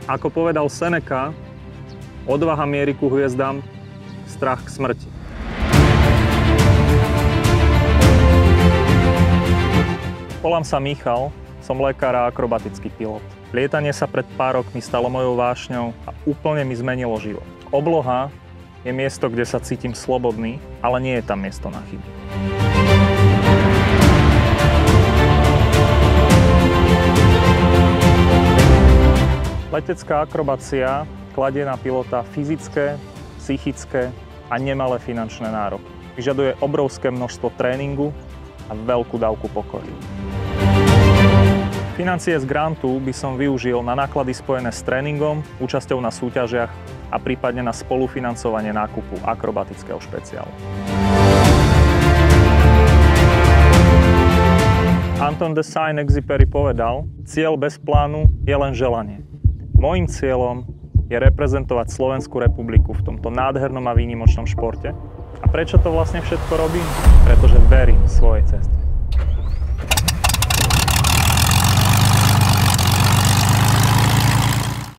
Ako povedal Seneca, odvaha mierí ku hviezdám, strach k smrti. Volám sa Michal, som lekár a akrobatický pilot. Lietanie sa pred pár rokmi stalo mojou vášňou a úplne mi zmenilo život. Obloha je miesto, kde sa cítim slobodný, ale nie je tam miesto na chyby. Letecká akrobácia kladie na pilota fyzické, psychické a nemalé finančné nároky. Vyžaduje obrovské množstvo tréningu a veľkú dávku pokory. Financie z grantu by som využil na náklady spojené s tréningom, účasťou na súťažiach a prípadne na spolufinancovanie nákupu akrobatického špeciálu. Anton de Saint-Exupéry povedal, cieľ bez plánu je len želanie. Mojím cieľom je reprezentovať Slovenskú republiku v tomto nádhernom a výnimočnom športe. A prečo to vlastne všetko robím? Pretože verím svojej ceste.